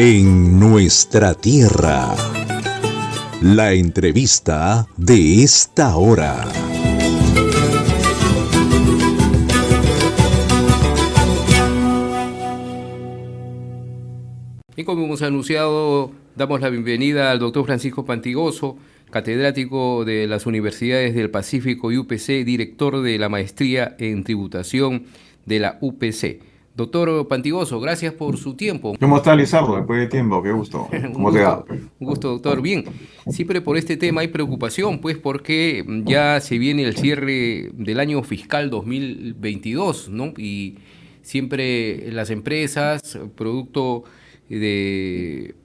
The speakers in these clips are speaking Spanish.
En nuestra tierra. La entrevista de esta hora. Y como hemos anunciado, damos la bienvenida al doctor Francisco Pantigoso, catedrático de las Universidades del Pacífico y UPC, director de la maestría en tributación de la UPC. Doctor Pantigoso, gracias por su tiempo. ¿Cómo está, Lizardo? Después de tiempo, qué gusto. ¿Cómo te va? Un gusto, doctor. Bien, siempre por este tema hay preocupación, pues porque ya se viene el cierre del año fiscal 2022, ¿no? Y siempre las empresas, producto de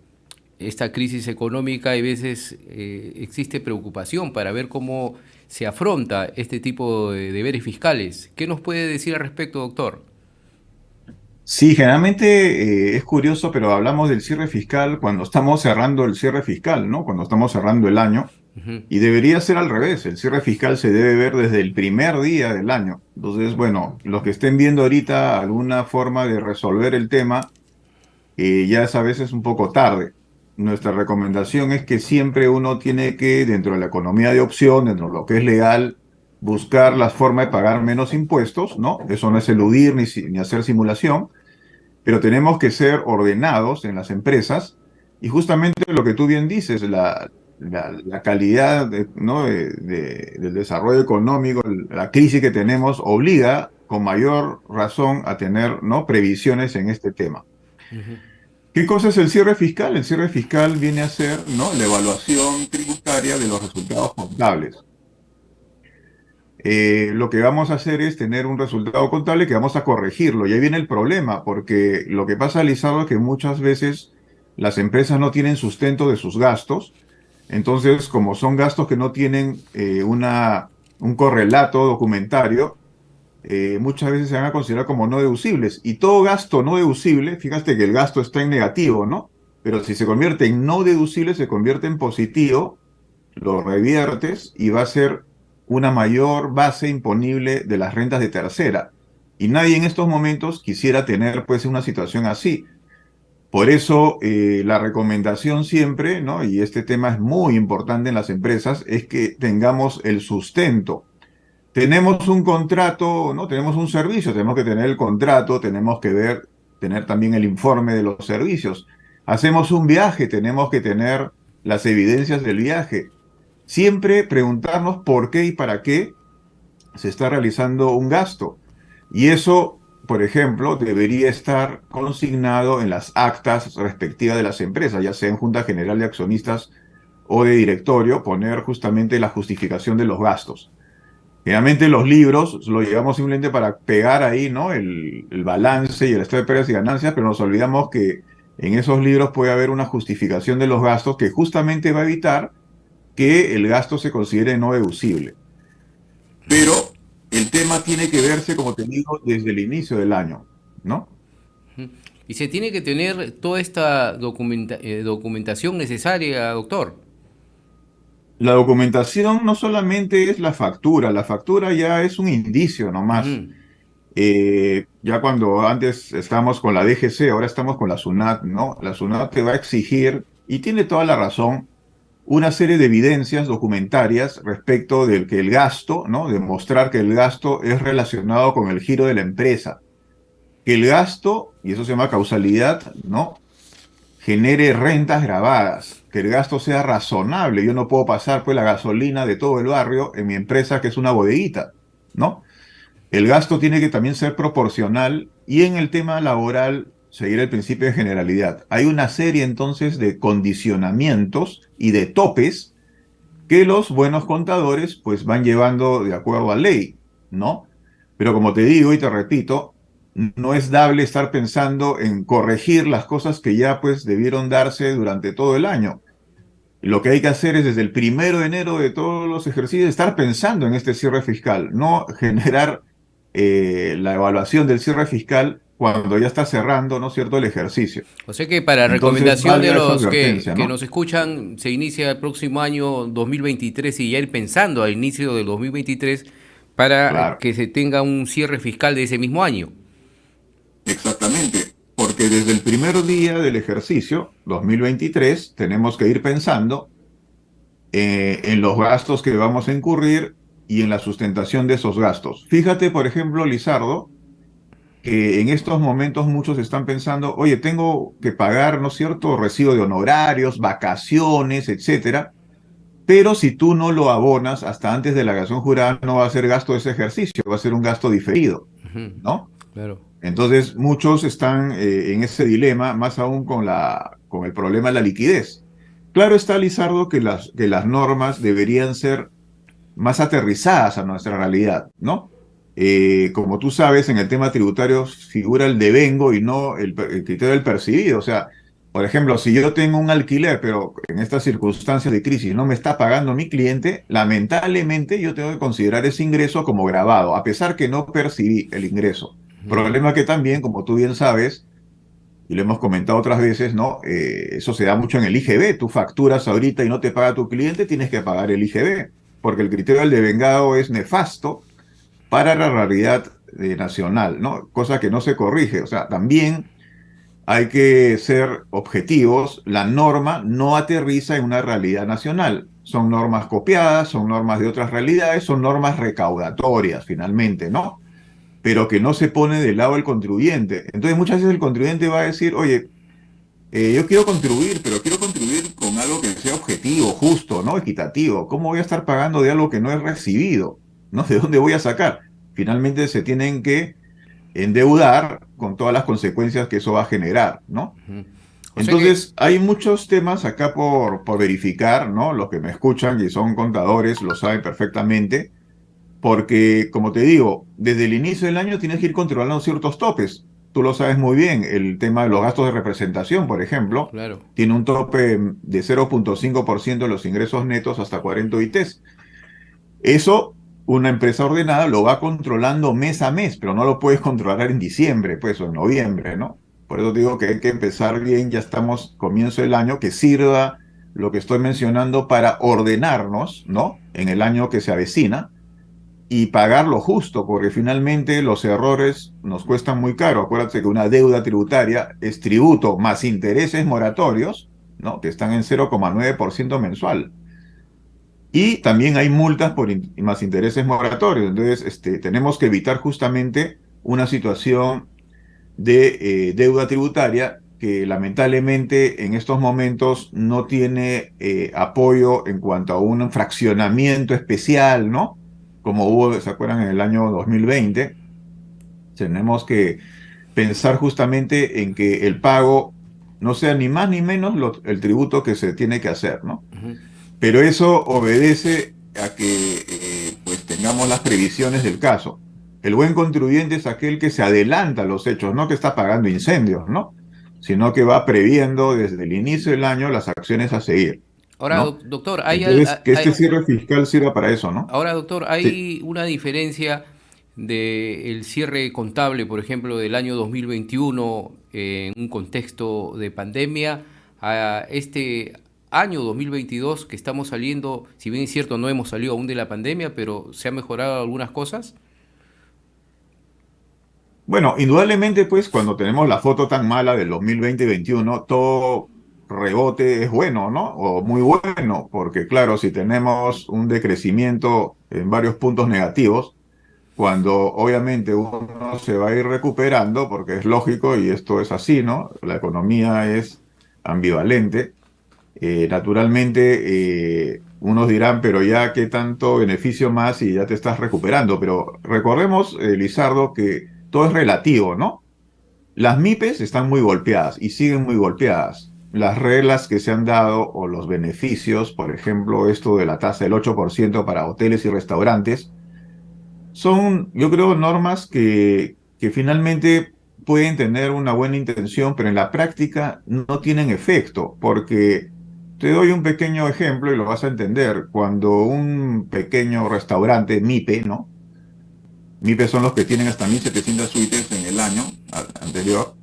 esta crisis económica, a veces existe preocupación para ver cómo se afronta este tipo de deberes fiscales. ¿Qué nos puede decir al respecto, doctor? Sí, generalmente es curioso, pero hablamos del cierre fiscal cuando estamos cerrando el cierre fiscal, ¿no? Cuando estamos cerrando el año. Ujú. Y debería ser al revés. El cierre fiscal se debe ver desde el primer día del año. Entonces, bueno, los que estén viendo ahorita alguna forma de resolver el tema, ya es a veces un poco tarde. Nuestra recomendación es que siempre uno tiene que, dentro de la economía de opción, dentro de lo que es legal, buscar las formas de pagar menos impuestos, ¿no? Eso no es eludir ni hacer simulación, pero tenemos que ser ordenados en las empresas y justamente lo que tú bien dices, la calidad ¿no? del desarrollo económico, la crisis que tenemos obliga con mayor razón a tener, ¿no? previsiones en este tema. Ujú. ¿Qué cosa es el cierre fiscal? El cierre fiscal viene a ser, ¿no? la evaluación tributaria de los resultados contables. Lo que vamos a hacer es tener un resultado contable que vamos a corregirlo. Y ahí viene el problema, porque lo que pasa, Lizardo, es que muchas veces las empresas no tienen sustento de sus gastos. Entonces, como son gastos que no tienen un correlato documentario, muchas veces se van a considerar como no deducibles. Y todo gasto no deducible, fíjate que el gasto está en negativo, ¿no? Pero si se convierte en no deducible, se convierte en positivo, lo reviertes y va a ser una mayor base imponible de las rentas de tercera. Y nadie en estos momentos quisiera tener pues una situación así. Por eso la recomendación siempre, ¿no? Y este tema es muy importante en las empresas, es que tengamos el sustento. Tenemos un contrato, ¿no? Tenemos un servicio, tenemos que tener el contrato, tenemos que tener también el informe de los servicios. Hacemos un viaje, tenemos que tener las evidencias del viaje. Siempre preguntarnos por qué y para qué se está realizando un gasto. Y eso, por ejemplo, debería estar consignado en las actas respectivas de las empresas, ya sea en Junta General de Accionistas o de directorio, poner justamente la justificación de los gastos. Generalmente los libros lo llevamos simplemente para pegar ahí, ¿no? El balance y el estado de pérdidas y ganancias, pero nos olvidamos que en esos libros puede haber una justificación de los gastos que justamente va a evitar que el gasto se considere no deducible. Pero el tema tiene que verse, como te digo, desde el inicio del año, ¿no? Y se tiene que tener toda esta documentación necesaria, doctor. La documentación no solamente es la factura ya es un indicio nomás. Ujú. Ya cuando antes estábamos con la DGC, ahora estamos con la SUNAT, ¿no? La SUNAT te va a exigir, y tiene toda la razón, una serie de evidencias documentarias respecto del que el gasto, ¿no? Demostrar que el gasto es relacionado con el giro de la empresa. Que el gasto, y eso se llama causalidad, ¿no? Genere rentas grabadas, que el gasto sea razonable. Yo no puedo pasar pues la gasolina de todo el barrio en mi empresa que es una bodeguita, ¿no? El gasto tiene que también ser proporcional y en el tema laboral seguir el principio de generalidad. Hay una serie entonces de condicionamientos y de topes que los buenos contadores pues van llevando de acuerdo a ley, ¿no? Pero como te digo y te repito, no es dable estar pensando en corregir las cosas que ya pues debieron darse durante todo el año. Lo que hay que hacer es desde el 1 de enero de todos los ejercicios estar pensando en este cierre fiscal, no generar la evaluación del cierre fiscal cuando ya está cerrando, ¿no es cierto?, el ejercicio. O sea que para Entonces, recomendación de valga esa los advertencia, que ¿no? nos escuchan, se inicia el próximo año 2023 y ya ir pensando al inicio del 2023 para Claro. que se tenga un cierre fiscal de ese mismo año. Exactamente, porque porque desde el primer día del ejercicio, 2023, tenemos que ir pensando en los gastos que vamos a incurrir y en la sustentación de esos gastos. Fíjate, por ejemplo, Lizardo, que en estos momentos muchos están pensando, oye, tengo que pagar, ¿no es cierto?, recibo de honorarios, vacaciones, etcétera, pero si tú no lo abonas hasta antes de la declaración jurada, no va a ser gasto de ese ejercicio, va a ser un gasto diferido, Ujú. ¿no? Claro. Entonces, muchos están en ese dilema, más aún con el problema de la liquidez. Claro está, Lizardo, que las normas deberían ser más aterrizadas a nuestra realidad, ¿no? Como tú sabes, en el tema tributario figura el devengo y no el criterio del percibido. O sea, por ejemplo, si yo tengo un alquiler, pero en estas circunstancias de crisis no me está pagando mi cliente, lamentablemente yo tengo que considerar ese ingreso como gravado, a pesar que no percibí el ingreso. Ujú. Problema que también, como tú bien sabes, y lo hemos comentado otras veces, ¿no? Eso se da mucho en el IGB. Tú facturas ahorita y no te paga tu cliente, tienes que pagar el IGB, porque el criterio del devengado es nefasto para la realidad nacional, ¿no? Cosa que no se corrige. O sea, también hay que ser objetivos. La norma no aterriza en una realidad nacional. Son normas copiadas, son normas de otras realidades, son normas recaudatorias, finalmente, ¿no? Pero que no se pone del lado del contribuyente. Entonces muchas veces el contribuyente va a decir, oye, yo quiero contribuir, pero quiero contribuir con algo que sea objetivo, justo, ¿no? Equitativo. ¿Cómo voy a estar pagando de algo que no he recibido? ¿No? ¿De dónde voy a sacar? Finalmente se tienen que endeudar con todas las consecuencias que eso va a generar, ¿no? Ujú. O sea que, Entonces, hay muchos temas acá por verificar, ¿no? Los que me escuchan y son contadores lo saben perfectamente, porque, como te digo, desde el inicio del año tienes que ir controlando ciertos topes. Tú lo sabes muy bien, el tema de los gastos de representación, por ejemplo, claro. tiene un tope de 0,5% de los ingresos netos hasta 40 UITs. Eso, una empresa ordenada lo va controlando mes a mes, pero no lo puedes controlar en diciembre, pues, o en noviembre, ¿no? Por eso digo que hay que empezar bien, ya estamos comienzo del año, que sirva lo que estoy mencionando para ordenarnos, ¿no? En el año que se avecina y pagar lo justo, porque finalmente los errores nos cuestan muy caro. Acuérdate que una deuda tributaria es tributo más intereses moratorios, ¿no? Que están en 0,9% mensual. Y también hay multas por más intereses moratorios. Entonces, tenemos que evitar justamente una situación de deuda tributaria que lamentablemente en estos momentos no tiene apoyo en cuanto a un fraccionamiento especial, ¿no? Como hubo, ¿se acuerdan? En el año 2020. Tenemos que pensar justamente en que el pago no sea ni más ni menos el tributo que se tiene que hacer, ¿no? Ujú. Pero eso obedece a que pues tengamos las previsiones del caso. El buen contribuyente es aquel que se adelanta a los hechos, no que está pagando incendios, ¿no? Sino que va previendo desde el inicio del año las acciones a seguir, Ahora, ¿no? doctor, Entonces, que este cierre fiscal sirva para eso, ¿no? ahora, doctor, Sí. ¿hay una diferencia del cierre contable, por ejemplo, del año 2021 en un contexto de pandemia a este año 2022 que estamos saliendo? Si bien es cierto, no hemos salido aún de la pandemia, pero ¿se han mejorado algunas cosas? Bueno, indudablemente, pues, cuando tenemos la foto tan mala del 2020-21, todo rebote es bueno, ¿no? O muy bueno, porque claro, si tenemos un decrecimiento en varios puntos negativos, cuando obviamente uno se va a ir recuperando, porque es lógico y esto es así, ¿no? La economía es ambivalente. Naturalmente, unos dirán, pero ya qué tanto beneficio más y ya te estás recuperando. Pero recordemos, Lizardo, que todo es relativo, ¿no? Las MIPES están muy golpeadas y siguen muy golpeadas. Las reglas que se han dado o los beneficios, por ejemplo, esto de la tasa del 8% para hoteles y restaurantes, son, yo creo, normas que finalmente pueden tener una buena intención, pero en la práctica no tienen efecto, porque te doy un pequeño ejemplo y lo vas a entender. Cuando un pequeño restaurante, MIPE, ¿no? MIPE son los que tienen hasta 1.700 suites en el año anterior,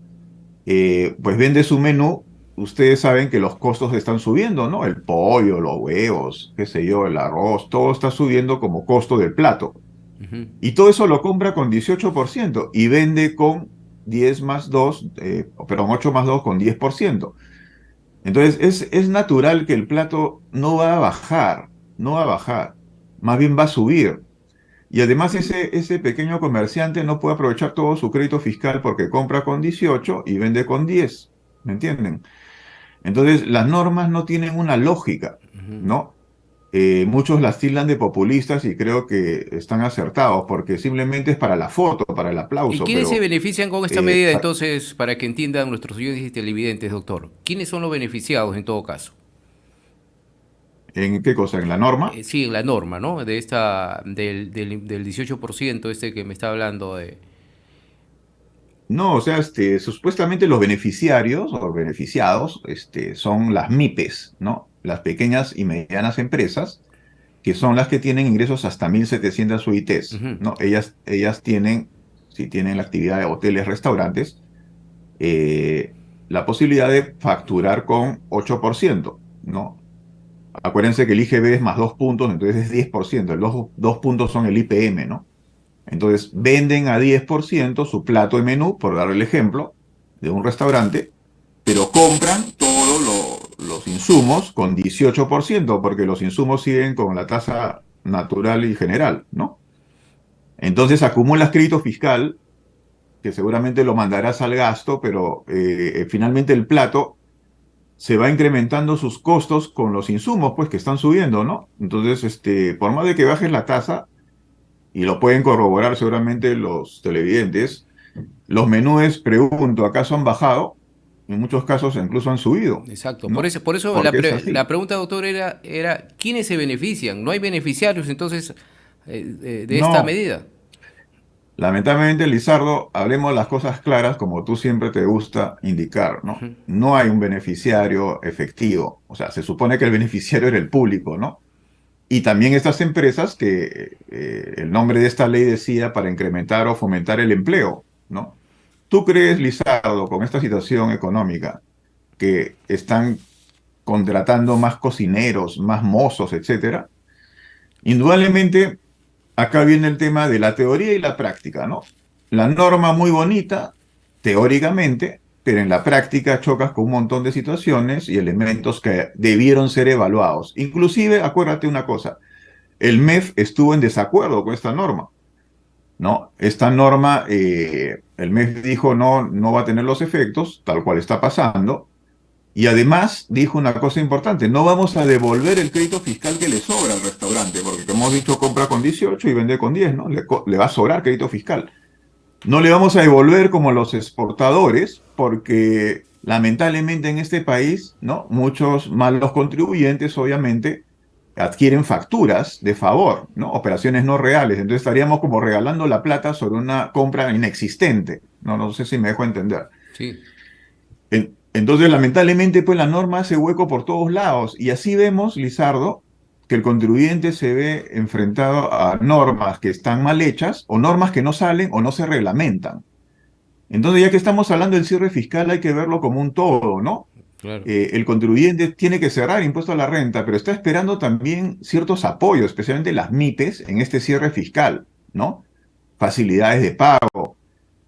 pues vende su menú. Ustedes saben que los costos están subiendo, ¿no? El pollo, los huevos, qué sé yo, el arroz, todo está subiendo como costo del plato. Ujú. Y todo eso lo compra con 18% y vende con 10 más 2, perdón, 8 más 2 con 10%. Entonces, es natural que el plato no va a bajar, no va a bajar, más bien va a subir. Y además ese pequeño comerciante no puede aprovechar todo su crédito fiscal porque compra con 18 y vende con 10. ¿Me entienden? Entonces, las normas no tienen una lógica, Ujú. ¿no? Muchos las tildan de populistas y creo que están acertados porque simplemente es para la foto, para el ¿Y aplauso, quiénes se pero benefician con esta eh, medida entonces, para que entiendan nuestros oyentes y televidentes, doctor? ¿Quiénes son los beneficiados en todo caso? ¿en qué cosa? ¿En la norma? Sí, en la norma, ¿no? De del 18% este que me está hablando de... No, o sea, supuestamente los beneficiarios o beneficiados, son las MIPES, ¿no? Las pequeñas y medianas empresas, que son las que tienen ingresos hasta 1.700 UITs, Ujú. ¿no? Ellas tienen, si tienen la actividad de hoteles, restaurantes, eh, la posibilidad de facturar con 8%, ¿no? Acuérdense que el IGB es más 2 puntos, entonces es 10%. Los dos puntos son el IPM, ¿no? Entonces venden a 10% su plato de menú, por dar el ejemplo, de un restaurante, pero compran todos los insumos con 18%, porque los insumos siguen con la tasa natural y general, ¿no? Entonces acumulas crédito fiscal, que seguramente lo mandarás al gasto, pero finalmente el plato se va incrementando sus costos con los insumos, pues que están subiendo, ¿no? Entonces, por más de que bajes la tasa, y lo pueden corroborar seguramente los televidentes, los menúes, pregunto, ¿acaso han bajado? En muchos casos incluso han subido, Exacto. ¿no? Por eso Porque es así. la pregunta, doctor, era ¿quiénes se benefician? ¿No hay beneficiarios entonces de esta No, medida? lamentablemente, Lizardo, hablemos las cosas claras como tú siempre te gusta indicar, ¿no? Ujú. No hay un beneficiario efectivo. O sea, se supone que el beneficiario era el público, ¿no? Y también estas empresas que el nombre de esta ley decía para incrementar o fomentar el empleo, ¿no? ¿Tú crees, Lizardo, con esta situación económica, que están contratando más cocineros, más mozos, etcétera? Indudablemente, acá viene el tema de la teoría y la práctica, ¿no? La norma muy bonita, teóricamente, pero en la práctica chocas con un montón de situaciones y elementos que debieron ser evaluados. Inclusive, acuérdate una cosa, el MEF estuvo en desacuerdo con esta norma, ¿no? Esta norma, el MEF dijo no, no va a tener los efectos, tal cual está pasando, y además dijo una cosa importante, no vamos a devolver el crédito fiscal que le sobra al restaurante, porque como hemos dicho, compra con 18 y vende con 10, ¿no? Le va a sobrar crédito fiscal. No le vamos a devolver como los exportadores, porque lamentablemente en este país, ¿no? Muchos malos contribuyentes, obviamente, adquieren facturas de favor, ¿no? Operaciones no reales. Entonces estaríamos como regalando la plata sobre una compra inexistente. No, no sé si me dejo entender. Sí. Entonces, lamentablemente, pues la norma hace hueco por todos lados. Y así vemos, Lizardo, que el contribuyente se ve enfrentado a normas que están mal hechas o normas que no salen o no se reglamentan. Entonces, ya que estamos hablando del cierre fiscal, hay que verlo como un todo, ¿no? Claro. El contribuyente tiene que cerrar impuesto a la renta, pero está esperando también ciertos apoyos, especialmente las MIPES, en este cierre fiscal, ¿no? Facilidades de pago.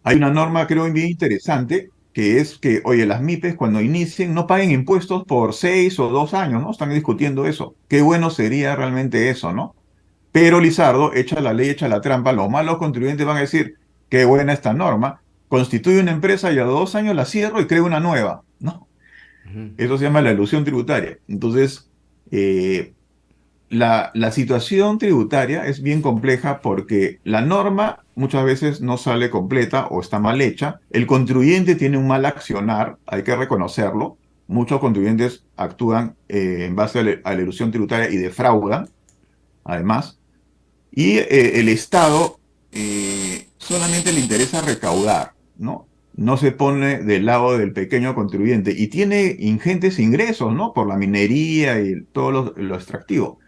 Hay una norma, creo, bien interesante, que es que, oye, las MIPES cuando inicien no paguen impuestos por 6 o 2 años, ¿no? Están discutiendo eso. Qué bueno sería realmente eso, ¿no? Pero Lizardo, echa la ley, echa la trampa, los malos contribuyentes van a decir, qué buena esta norma, constituye una empresa y a 2 años la cierro y creo una nueva, ¿no? Ujú. Eso se llama la elusión tributaria. Entonces, eh, la situación tributaria es bien compleja porque la norma muchas veces no sale completa o está mal hecha. El contribuyente tiene un mal accionar, hay que reconocerlo. Muchos contribuyentes actúan en base a la ilusión tributaria y defraudan, además. Y el Estado solamente le interesa recaudar, ¿no? No se pone del lado del pequeño contribuyente y tiene ingentes ingresos, ¿no? Por la minería y todo lo extractivo,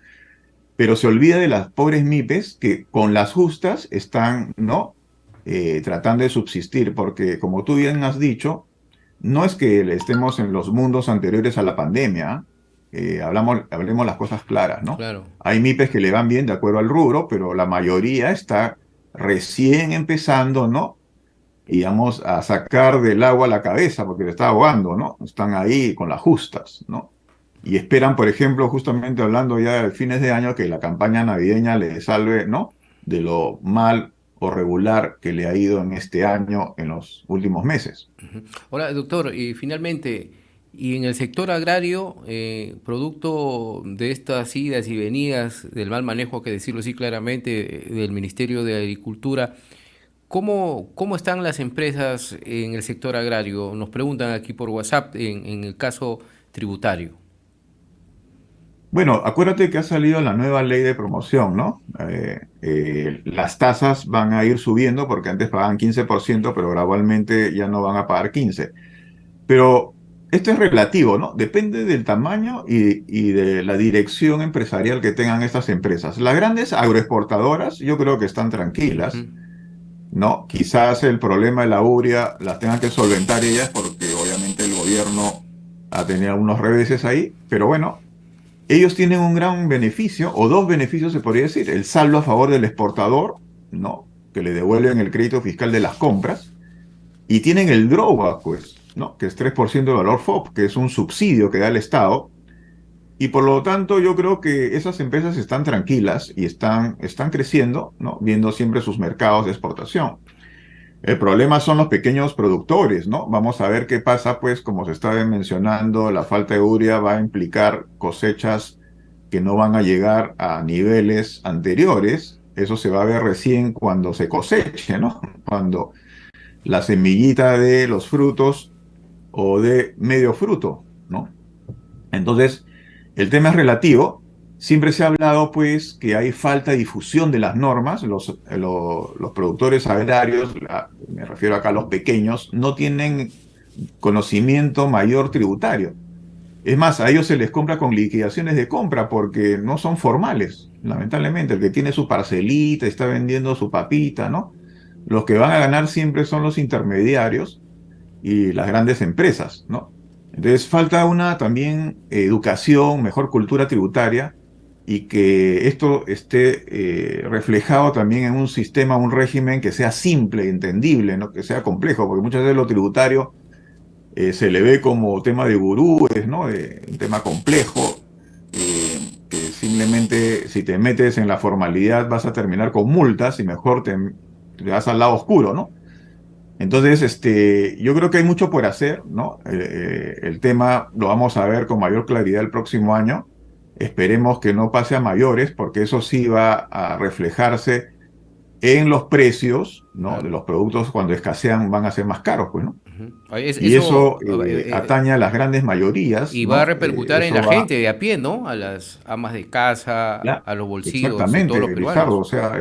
pero se olvida de las pobres MIPES que con las justas están, ¿no? Tratando de subsistir, porque como tú bien has dicho, no es que estemos en los mundos anteriores a la pandemia, ¿ah? Hablemos las cosas claras, ¿no? Claro. Hay MIPES que le van bien de acuerdo al rubro, pero la mayoría está recién empezando, ¿no? y vamos a sacar del agua la cabeza porque le está ahogando, ¿no? Están ahí con las justas, ¿no? Y esperan, por ejemplo, justamente hablando ya de fines de año, que la campaña navideña le salve, ¿no? De lo mal o regular que le ha ido en este año, en los últimos meses. Ahora, doctor, y finalmente, y en el sector agrario, producto de estas idas y venidas, del mal manejo, que decirlo así claramente, del Ministerio de Agricultura, ¿cómo están las empresas en el sector agrario? Nos preguntan aquí por WhatsApp en el caso tributario. Bueno, acuérdate que ha salido la nueva ley de promoción, ¿no? Las tasas van a ir subiendo porque antes pagaban 15%, pero gradualmente ya no van a pagar 15%. Pero esto es relativo, ¿no? Depende del tamaño y de la dirección empresarial que tengan estas empresas. Las grandes agroexportadoras yo creo que están tranquilas, Ujú. ¿no? Quizás el problema de la urea las tengan que solventar ellas porque obviamente el gobierno ha tenido algunos reveses ahí, pero bueno, ellos tienen un gran beneficio, o dos beneficios se podría decir, el saldo a favor del exportador, ¿no? Que le devuelven el crédito fiscal de las compras, y tienen el drawback, pues, ¿no? Que es 3% del valor FOB, que es un subsidio que da el Estado. Y por lo tanto, yo creo que esas empresas están tranquilas y están creciendo, ¿no? Viendo siempre sus mercados de exportación. El problema son los pequeños productores, ¿no? Vamos a ver qué pasa, pues, como se estaba mencionando, la falta de urea va a implicar cosechas que no van a llegar a niveles anteriores. Eso se va a ver recién cuando se coseche, ¿no? Cuando la semillita de los frutos o de medio fruto, ¿no? Entonces, el tema es relativo. Siempre se ha hablado, pues, que hay falta de difusión de las normas. Los productores agrarios, me refiero acá a los pequeños, no tienen conocimiento mayor tributario. Es más, a ellos se les compra con liquidaciones de compra porque no son formales, lamentablemente. El que tiene su parcelita, está vendiendo su papita, ¿no? Los que van a ganar siempre son los intermediarios y las grandes empresas, ¿no? Entonces falta una también educación, mejor cultura tributaria y que esto esté reflejado también en un sistema, un régimen que sea simple, entendible, no que sea complejo, porque muchas veces lo tributario se le ve como tema de gurúes, ¿no? Un tema complejo, que simplemente si te metes en la formalidad vas a terminar con multas y mejor te vas al lado oscuro, ¿no? Entonces, yo creo que hay mucho por hacer, ¿no? El tema lo vamos a ver con mayor claridad el próximo año. Esperemos que no pase a mayores, porque eso sí va a reflejarse en los precios, ¿no? De Claro. los productos cuando escasean van a ser más caros, pues, ¿no? Ujú. Y eso Eso atañe a las grandes mayorías, y va a ¿no? repercutir en Eso la va, gente de a pie, ¿no? A las amas de casa, ya, a los bolsillos de todos los exactamente, Lizardo. peruanos. O sea,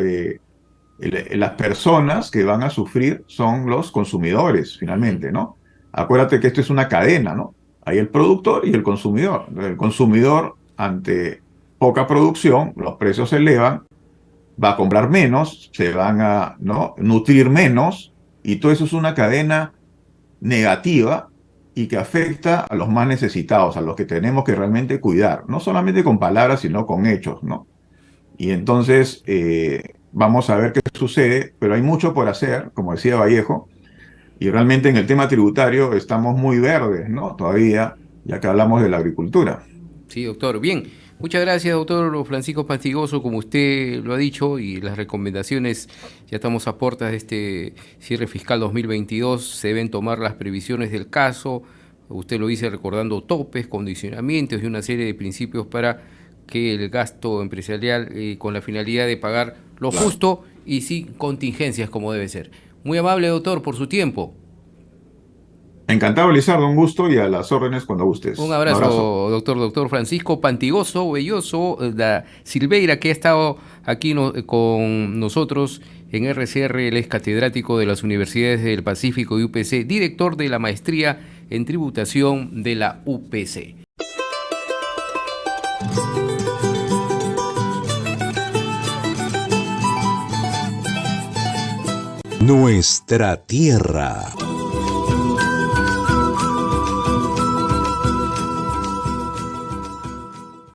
las personas que van a sufrir son los consumidores, Ujú. finalmente, ¿no? Acuérdate que esto es una cadena, ¿no? Hay el productor y el consumidor. El consumidor, ante poca producción, los precios se elevan, va a comprar menos, se van a, ¿no? Nutrir menos, y todo eso es una cadena negativa y que afecta a los más necesitados, a los que tenemos que realmente cuidar, no solamente con palabras, sino con hechos, ¿no? Y entonces vamos a ver qué sucede, pero hay mucho por hacer, como decía Vallejo, y realmente en el tema tributario estamos muy verdes, ¿no? Todavía, ya que hablamos de la agricultura. Sí, doctor. Bien, muchas gracias, doctor Francisco Pastigoso, como usted lo ha dicho, y las recomendaciones, ya estamos a puertas de este cierre fiscal 2022, se deben tomar las previsiones del caso, usted lo dice recordando topes, condicionamientos y una serie de principios para que el gasto empresarial con la finalidad de pagar lo Claro. justo y sin contingencias como debe ser. Muy amable, doctor, por su tiempo. Encantado, Lizardo, un gusto y a las órdenes cuando Un gustes. Un abrazo. abrazo, doctor Francisco Pantigoso, Belloso, da Silveira, que ha estado aquí con nosotros en RCR. Él es catedrático de las Universidades del Pacífico y UPC, director de la maestría en tributación de la UPC. Nuestra tierra.